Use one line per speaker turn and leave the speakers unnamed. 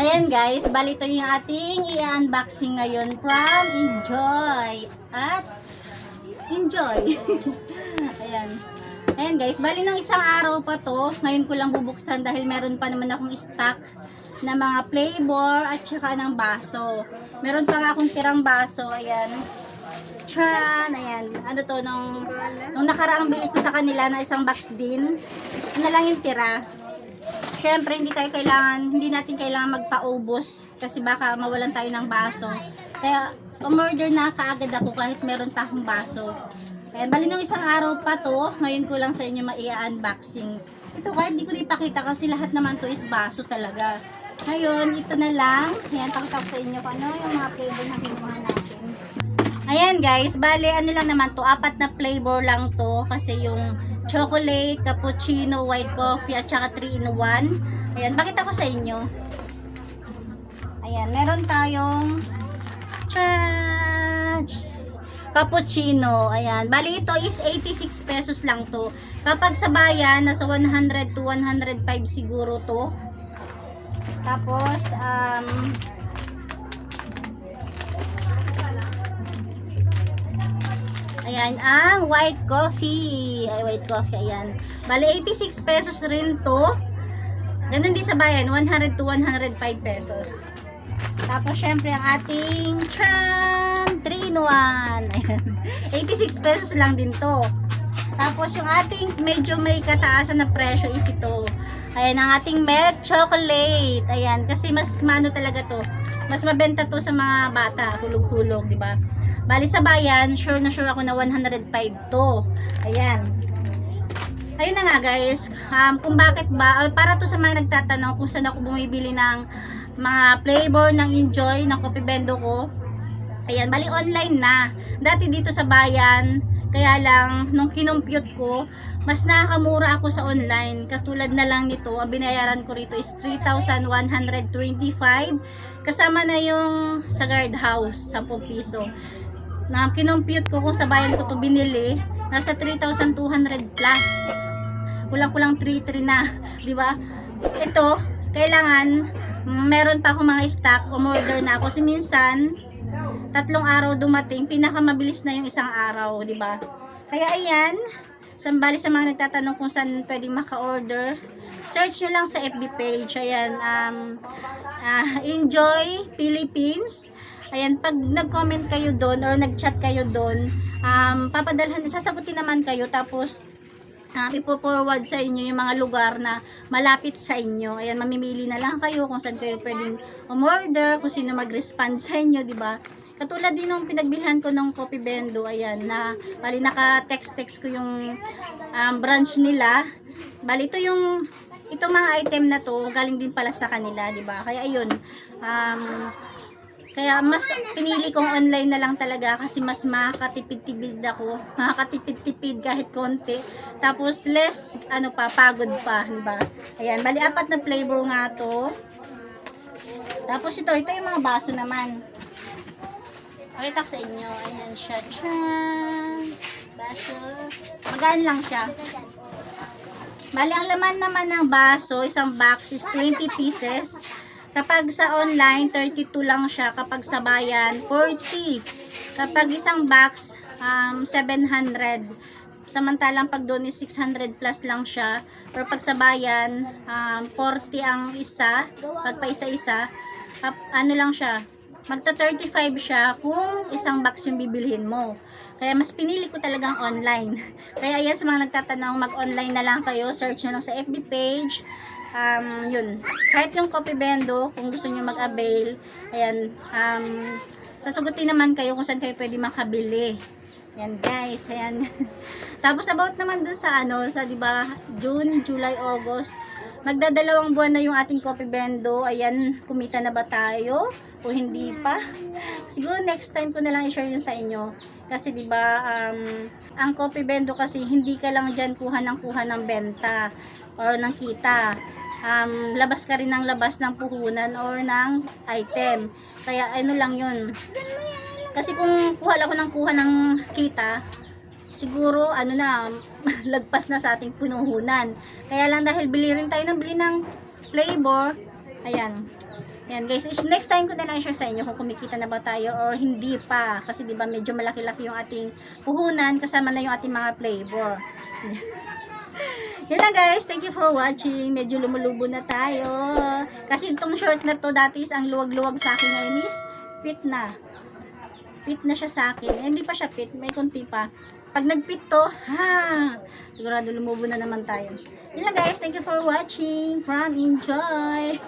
Ayan guys, bali ito yung ating i-unboxing ngayon from Enjoy. At Enjoy. Ayan. Ayan guys, bali ng isang araw pa to. Ngayon ko lang bubuksan dahil meron pa naman akong stock na mga flavor at saka ng baso. Meron pa nga akong tirang baso. Ayan. Tran! Ayan. Ano to, nung nakaraang bili ko sa kanila na isang box din. Ito na lang yung tira. Siyempre, hindi natin kailangan magpaubos kasi baka mawalan tayo ng baso. Kaya, umorder na kaagad ako kahit meron pa akong baso. Kaya, bali ng isang araw pa to, ngayon ko lang sa inyo ma-i-unboxing. Ito, kahit di ko na ipakita kasi lahat naman to is baso talaga. Ngayon, ito na lang. Ayan, pakita ko sa inyo kung ano yung mga flavor na kinuha natin. Ayan guys, bali ano lang naman to, 4 na flavor lang to kasi yung chocolate, cappuccino, white coffee, at saka 3-in-1. Ayan, pakita ko sa inyo. Ayan, meron tayong cappuccino. Ayan, bali ito is 86 pesos lang to. Kapag sa bayan, nasa 100 to 105 siguro to. Tapos, ayan, ang white coffee. Ay, white coffee, ayan. Bali, 86 pesos rin to. Ganun din sa bayan, 100 to 105 pesos. Tapos, syempre, ang ating 3-in-1. Ayan. 86 pesos lang din to. Tapos, yung ating medyo may kataasan na presyo is ito. Ayan, ang ating milk chocolate. Ayan, kasi mas mano talaga to. Mas mabenta to sa mga bata, hulog-hulog, di ba? Bali sa bayan, sure na sure ako na 105 to. Ayan. Ayun na nga guys. Kung bakit ba, para to sa mga nagtatanong kung saan ako bumibili ng mga flavor ng Enjoy, ng Coffee Bendo ko. Ayan, bali online na. Dati dito sa bayan, kaya lang, nung kinumpute ko, mas nakakamura ako sa online. Katulad na lang nito, ang binayaran ko rito is 3,125. Kasama na yung sa guardhouse, 10 piso. Na kinumpute ko kung sa bayan ko to binili, nasa 3,200 plus. Kulang-kulang 3,300 na, di ba? Ito, kailangan meron pa ako mga stock, umorder na ako. Kasi minsan, 3 araw dumating, pinakamabilis na yung isang araw, di ba? Kaya ayan, sambali sa mga nagtatanong kung saan pwedeng maka-order, search nyo lang sa FB page. Ayan, Enjoy Philippines. Ayan, pag nag-comment kayo doon or nag-chat kayo doon, papadalhan, sasagutin naman kayo, tapos ipo-forward sa inyo yung mga lugar na malapit sa inyo. Ayan, mamimili na lang kayo kung saan kayo pwedeng umorder, kung sino mag-respond sa inyo, di ba? Katulad din nung pinagbilhan ko ng Coffee Bendo, ayan, na bali naka-text ko yung branch nila. Bali, itong mga item na to, galing din pala sa kanila, di ba? Kaya ayun, kaya mas pinili kong online na lang talaga kasi mas makakatipid-tipid ako. Makakatipid-tipid kahit konti. Tapos less, pagod pa, di ba? Ayan, bali 4 na flavor nga to. Tapos ito yung mga baso naman. Pakita ko sa inyo. Ayan siya. Tran! Baso. Magaan lang siya. Bali, ang laman naman ng baso, isang box is 20 pieces. Kapag sa online, 32 lang siya. Kapag sa bayan, 40. Kapag isang box, 700. Samantalang pag doon is 600 plus lang siya. Pero pag sa bayan, 40 ang isa. Pag pa isa-isa, ano lang siya, magta 35 siya kung isang box yung bibilhin mo. Kaya mas pinili ko talagang online. Kaya ayan, sa mga nagtatanong, mag-online na lang kayo. Search nyo lang sa FB page. Yun, kahit yung Coffee Bendo, kung gusto nyo mag-avail, ayan, sasagutin naman kayo kung saan kayo pwede makabili. Ayan guys, ayan. Tapos about naman dun sa sa diba, June, July, August, magdadalawang buwan na yung ating Coffee Bendo. Ayan, kumita na ba tayo? O hindi pa? Siguro next time ko na lang i-share yun sa inyo. Kasi diba, ang Coffee Bendo kasi hindi ka lang dyan kuha ng benta or ng kita. Labas ka rin ng labas ng puhunan or ng item. Kaya ano lang yun. Kasi kung kuha ng kita, siguro lagpas na sa ating punuhunan. Kaya lang dahil bili rin tayo ng flavor, Ayan. Ayan guys, next time ko na lang share sa inyo kung kumikita na ba tayo or hindi pa. Kasi diba medyo malaki-laki yung ating puhunan kasama na yung ating mga flavor. Yun lang guys, thank you for watching. Medyo lumulubo na tayo. Kasi itong short na to dati is ang luwag-luwag sa akin ngayon is fit na. Fit na siya sa akin. Eh, hindi pa siya fit, may konti pa. Pag nag-fit to, sigurado lumubo na naman tayo. Yun lang guys, thank you for watching. From Enjoy!